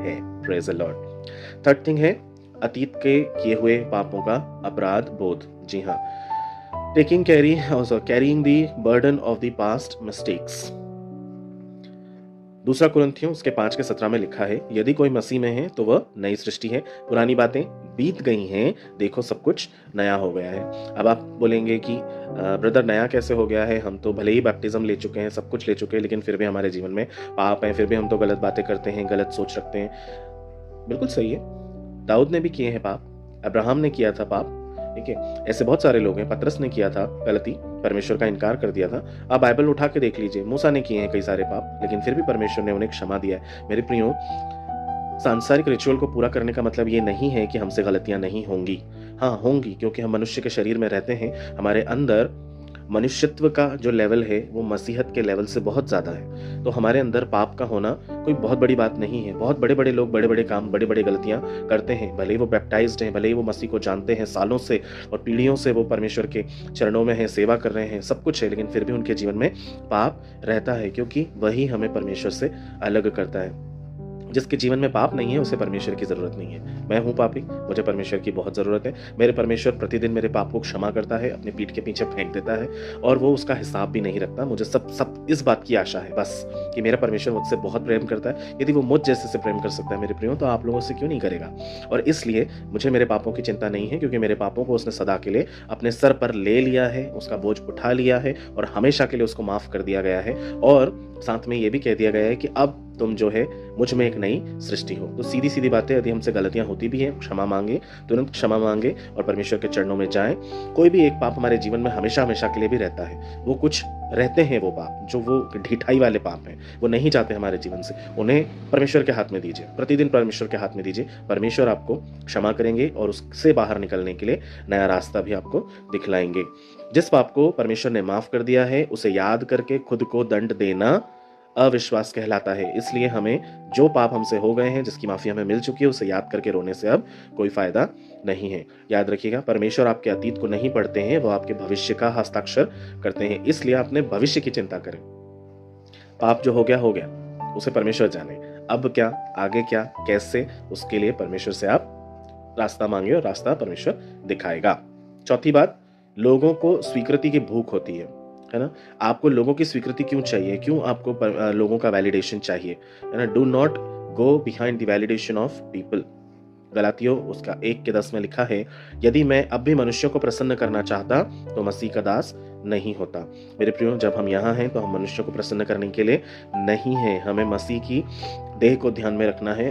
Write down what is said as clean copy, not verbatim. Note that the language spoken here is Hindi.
है। Praise the Lord. Third thing है अतीत के किए हुए पापों का अपराध बोध। जी हाँ, carrying the burden of the past mistakes. दूसरा कुरिन्थियों उसके 5:17 में लिखा है, यदि कोई मसीह में है तो वह नई सृष्टि है, पुरानी बातें बीत गई हैं, देखो सब कुछ नया हो गया है। अब आप बोलेंगे कि ब्रदर नया कैसे हो गया है, हम तो भले ही बैप्टिज्म ले चुके हैं, सब कुछ ले चुके हैं, लेकिन फिर भी हमारे जीवन में पाप है, फिर भी हम तो गलत बातें करते हैं, गलत सोच रखते हैं। बिल्कुल सही है, दाऊद ने भी किए हैं पाप, अब्राहम ने किया था पाप, ठीक है, ऐसे बहुत सारे लोग हैं। पतरस ने किया था गलती, परमेश्वर का इनकार कर दिया था। आप बाइबल उठा के देख लीजिए, मूसा ने किए हैं कई सारे पाप, लेकिन फिर भी परमेश्वर ने उन्हें क्षमा दिया है। मेरे प्रियो, सांसारिक रिचुअल को पूरा करने का मतलब ये नहीं है कि हमसे गलतियां नहीं होंगी। हाँ होंगी, क्योंकि हम मनुष्य के शरीर में रहते हैं। हमारे अंदर मनुष्यत्व का जो लेवल है वो मसीहत के लेवल से बहुत ज़्यादा है। तो हमारे अंदर पाप का होना कोई बहुत बड़ी बात नहीं है। बहुत बड़े बड़े लोग बड़े बड़े काम, बड़े बड़े गलतियां करते हैं, भले ही वो बैप्टाइज्ड हैं, भले ही वो मसीह को जानते हैं सालों से और पीढ़ियों से, वो परमेश्वर के चरणों में हैं, सेवा कर रहे हैं, सब कुछ है, लेकिन फिर भी उनके जीवन में पाप रहता है, क्योंकि वही हमें परमेश्वर से अलग करता है। जिसके जीवन में पाप नहीं है उसे परमेश्वर की जरूरत नहीं है। मैं हूं पापी, मुझे परमेश्वर की बहुत जरूरत है। मेरे परमेश्वर प्रतिदिन मेरे पाप को क्षमा करता है, अपनी पीठ के पीछे फेंक देता है और वो उसका हिसाब भी नहीं रखता। मुझे सब इस बात की आशा है बस कि मेरा परमेश्वर मुझसे बहुत प्रेम करता है। यदि वो मुझ जैसे से प्रेम कर सकता है मेरे प्रियो, तो आप लोगों से क्यों नहीं करेगा। और इसलिए मुझे मेरे पापों की चिंता नहीं है, क्योंकि मेरे पापों को उसने सदा के लिए अपने सर पर ले लिया है, उसका बोझ उठा लिया है और हमेशा के लिए उसको माफ कर दिया गया है। और साथ में ये भी कह दिया गया है कि अब तुम जो है मुझ में एक नई सृष्टि हो। तो सीधी सीधी बातें, यदि हमसे गलतियां होती भी हैं, क्षमा मांगे, तुरंत क्षमा मांगे और परमेश्वर के चरणों में जाएं। कोई भी एक पाप हमारे जीवन में हमेशा हमेशा के लिए भी रहता है। वो कुछ रहते हैं वो पाप, जो वो ढिठाई वाले पाप हैं, वो नहीं जाते हमारे जीवन से। उन्हें परमेश्वर के हाथ में दीजिए, प्रतिदिन परमेश्वर के हाथ में दीजिए। परमेश्वर आपको क्षमा करेंगे और उससे बाहर निकलने के लिए नया रास्ता भी आपको दिखलाएंगे। जिस पाप को परमेश्वर ने माफ कर दिया है उसे याद करके खुद को दंड देना अविश्वास कहलाता है। इसलिए हमें जो पाप हमसे हो गए हैं, जिसकी माफी हमें मिल चुकी है, उसे याद करके रोने से अब कोई फायदा नहीं है। याद रखिएगा, परमेश्वर आपके अतीत को नहीं पढ़ते हैं, वो आपके भविष्य का हस्ताक्षर करते हैं। इसलिए अपने भविष्य की चिंता करें। पाप जो हो गया, उसे परमेश्वर जाने। अब क्या, आगे क्या, कैसे, उसके लिए परमेश्वर से आप रास्ता मांगे और रास्ता परमेश्वर दिखाएगा। चौथी बात, लोगों को स्वीकृति की भूख होती है ना। आपको लोगों की स्वीकृति क्यों चाहिए, क्यों आपको लोगों का वैलिडेशन चाहिए, है ना। Do not go behind the validation of people. गलातियों उसका 1:10 में लिखा है, यदि मैं अब भी मनुष्यों को प्रसन्न करना चाहता तो मसीह का दास नहीं होता। मेरे प्रियो, जब हम यहाँ हैं तो हम मनुष्यों को प्रसन्न करने के लिए नहीं हैं, हमें मसीह की देह को ध्यान में रखना है।